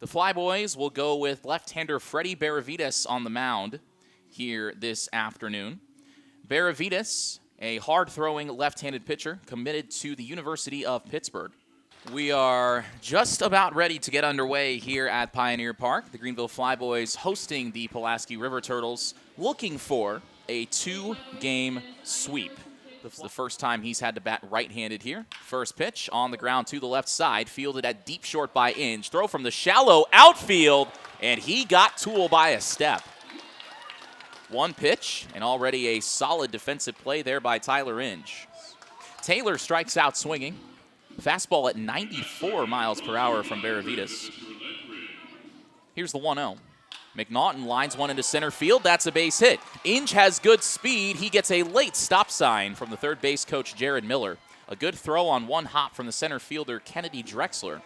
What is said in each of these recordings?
The Flyboys will go with left-hander Freddie Benavides on the mound here this afternoon. Benavides, a hard-throwing left-handed pitcher committed to the University of Pittsburgh. We are just about ready to get underway here at Pioneer Park. The Greenville Flyboys hosting the Pulaski River Turtles, looking for a 2-game sweep. This is the first time he's had to bat right-handed here. First pitch on the ground to the left side, fielded at deep short by Inge. Throw from the shallow outfield, and he got Toole by a step. One pitch, and already a solid defensive play there by Tyler Inge. Taylor strikes out swinging. Fastball at 94 miles per hour from Benavides. Here's the 1-0. McNaughton lines one into center field. That's a base hit. Inge has good speed. He gets a late stop sign from the third base coach, Jared Miller. A good throw on one hop from the center fielder, Kennedy Drexler.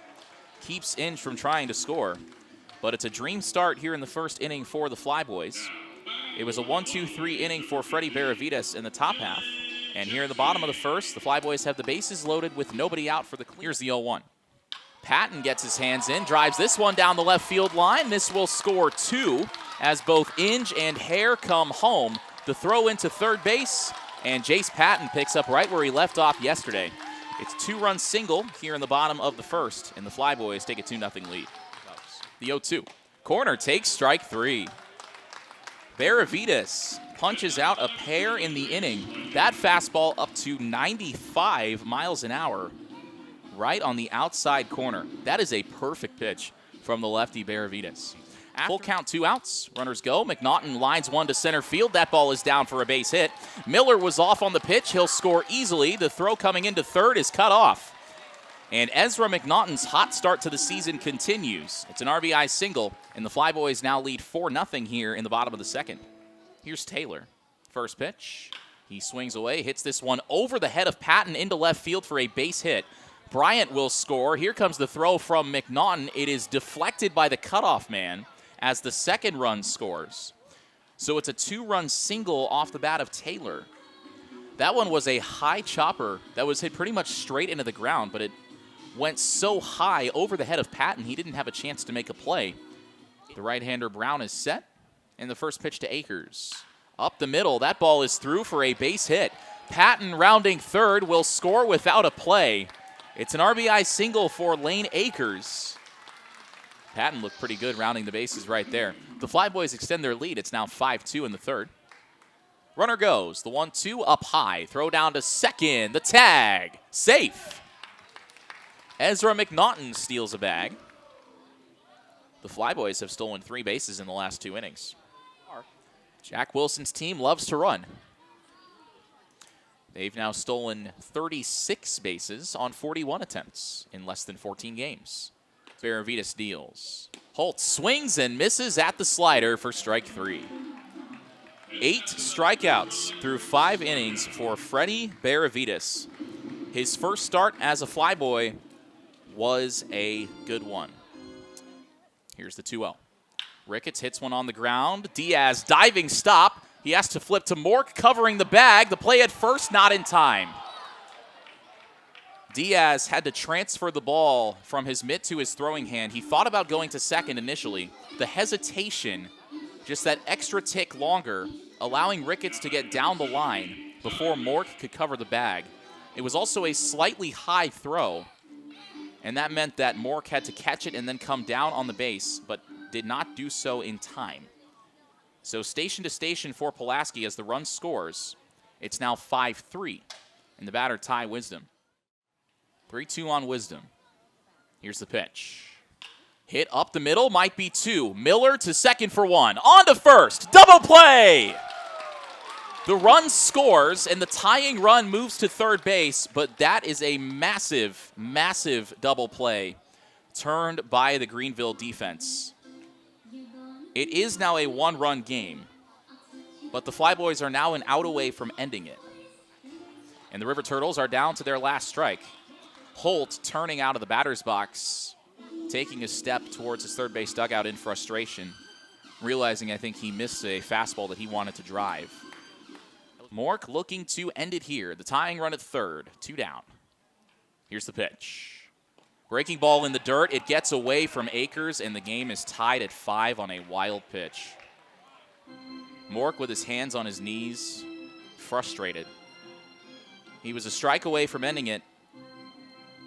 Keeps Inge from trying to score. But it's a dream start here in the first inning for the Flyboys. It was a 1-2-3 inning for Freddie Benavides in the top half. And here in the bottom of the first, the Flyboys have the bases loaded with nobody out for the clear. Here's the 0-1. Patton gets his hands in, drives this one down the left field line. This will score 2 as both Inge and Hare come home. The throw into third base, and Jace Patton picks up right where he left off yesterday. It's a 2-run single here in the bottom of the first, and the Flyboys take a 2-0 lead. The 0-2. Corner takes strike 3. Benavides punches out a pair in the inning. That fastball up to 95 miles an hour. Right on the outside corner. That is a perfect pitch from the lefty Benavides. Full count, 2 outs. Runners go. McNaughton lines one to center field. That ball is down for a base hit. Miller was off on the pitch. He'll score easily. The throw coming into third is cut off. And Ezra McNaughton's hot start to the season continues. It's an RBI single, and the Flyboys now lead 4-0 here in the bottom of the second. Here's Taylor. First pitch. He swings away, hits this one over the head of Patton into left field for a base hit. Bryant will score. Here comes the throw from McNaughton. It is deflected by the cutoff man as the second run scores. So it's a 2-run single off the bat of Taylor. That one was a high chopper that was hit pretty much straight into the ground, but it went so high over the head of Patton, he didn't have a chance to make a play. The right-hander Brown is set, and the first pitch to Akers. Up the middle, that ball is through for a base hit. Patton rounding third will score without a play. It's an RBI single for Lane Akers. Patton looked pretty good rounding the bases right there. The Flyboys extend their lead. It's now 5-2 in the third. Runner goes. The 1-2 up high. Throw down to second. The tag. Safe. Ezra McNaughton steals a bag. The Flyboys have stolen 3 bases in the last 2 innings. Jack Wilson's team loves to run. They've now stolen 36 bases on 41 attempts in less than 14 games. Benavides deals. Holt swings and misses at the slider for strike 3. 8 strikeouts through 5 innings for Freddie Benavides. His first start as a Flyboy was a good one. Here's the 2-0. Ricketts hits one on the ground. Diaz diving stop. He has to flip to Mork, covering the bag. The play at first, not in time. Diaz had to transfer the ball from his mitt to his throwing hand. He thought about going to second initially. The hesitation, just that extra tick longer, allowing Ricketts to get down the line before Mork could cover the bag. It was also a slightly high throw, and that meant that Mork had to catch it and then come down on the base, but did not do so in time. So station to station for Pulaski as the run scores. It's now 5-3, and the batter Ty Wisdom. 3-2 on Wisdom. Here's the pitch. Hit up the middle, might be 2. Miller to second for 1. On to first, double play! The run scores, and the tying run moves to third base, but that is a massive, massive double play turned by the Greenville defense. It is now a 1-run game, but the Flyboys are now an out away from ending it. And the River Turtles are down to their last strike. Holt turning out of the batter's box, taking a step towards his third base dugout in frustration, realizing I think he missed a fastball that he wanted to drive. Mork looking to end it here. The tying run at third, 2 down. Here's the pitch. Breaking ball in the dirt. It gets away from Akers, and the game is tied at 5 on a wild pitch. Mork with his hands on his knees, frustrated. He was a strike away from ending it.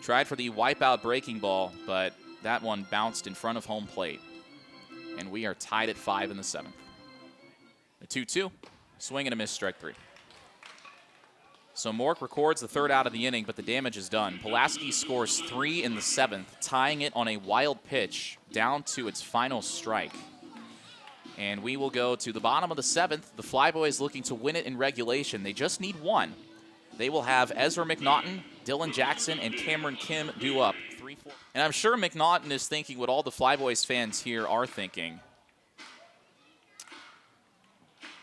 Tried for the wipeout breaking ball, but that one bounced in front of home plate. And we are tied at 5 in the 7th. A 2-2, swing and a miss, strike 3. So Mork records the 3rd out of the inning, but the damage is done. Pulaski scores 3 in the 7th, tying it on a wild pitch down to its final strike. And we will go to the bottom of the 7th. The Flyboys looking to win it in regulation. They just need 1. They will have Ezra McNaughton, Dylan Jackson, and Cameron Kim due up. 3-4. And I'm sure McNaughton is thinking what all the Flyboys fans here are thinking.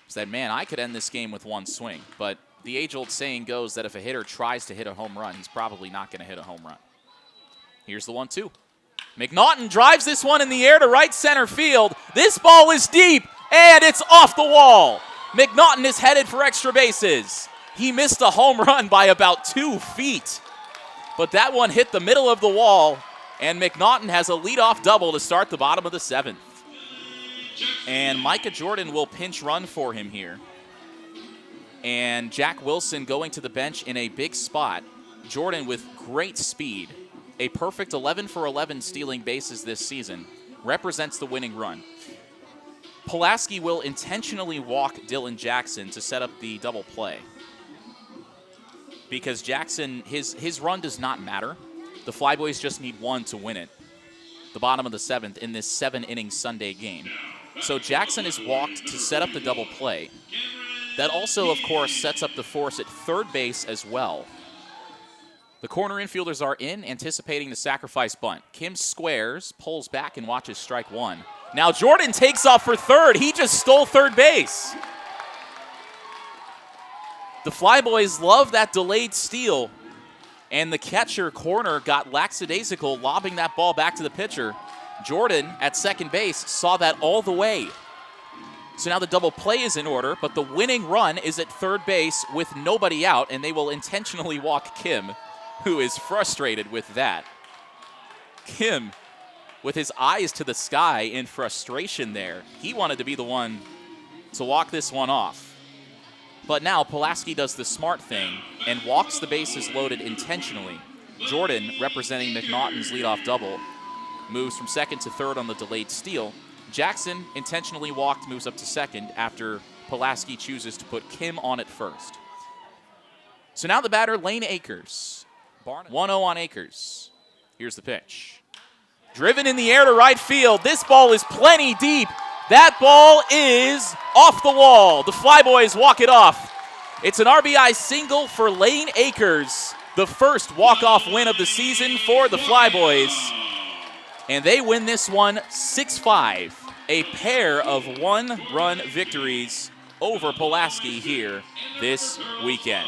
Is that, man, I could end this game with 1 swing. But the age-old saying goes that if a hitter tries to hit a home run, he's probably not going to hit a home run. Here's the 1-2. McNaughton drives this one in the air to right center field. This ball is deep, and it's off the wall. McNaughton is headed for extra bases. He missed a home run by about 2 feet. But that one hit the middle of the wall, and McNaughton has a leadoff double to start the bottom of the 7th. And Micah Jordan will pinch run for him here. And Jack Wilson going to the bench in a big spot. Jordan with great speed. A perfect 11 for 11 stealing bases this season. Represents the winning run. Pulaski will intentionally walk Dylan Jackson to set up the double play. Because Jackson, his run does not matter. The Flyboys just need 1 to win it. The bottom of the 7th in this 7-inning Sunday game. So Jackson is walked to set up the double play. That also, of course, sets up the force at third base as well. The corner infielders are in, anticipating the sacrifice bunt. Kim squares, pulls back, and watches strike 1. Now Jordan takes off for third. He just stole third base. The Flyboys love that delayed steal, and the catcher corner got lackadaisical, lobbing that ball back to the pitcher. Jordan at second base saw that all the way. So now the double play is in order, but the winning run is at third base with nobody out, and they will intentionally walk Kim, who is frustrated with that. Kim, with his eyes to the sky in frustration there, he wanted to be the one to walk this one off. But now Pulaski does the smart thing and walks the bases loaded intentionally. Jordan, representing McNaughton's leadoff double, moves from second to third on the delayed steal. Jackson, intentionally walked, moves up to second after Pulaski chooses to put Kim on at first. So now the batter, Lane Akers. 1-0 on Akers. Here's the pitch. Driven in the air to right field. This ball is plenty deep. That ball is off the wall. The Flyboys walk it off. It's an RBI single for Lane Akers, the first walk-off win of the season for the Flyboys. And they win this one 6-5. A pair of 1-run victories over Pulaski here this weekend.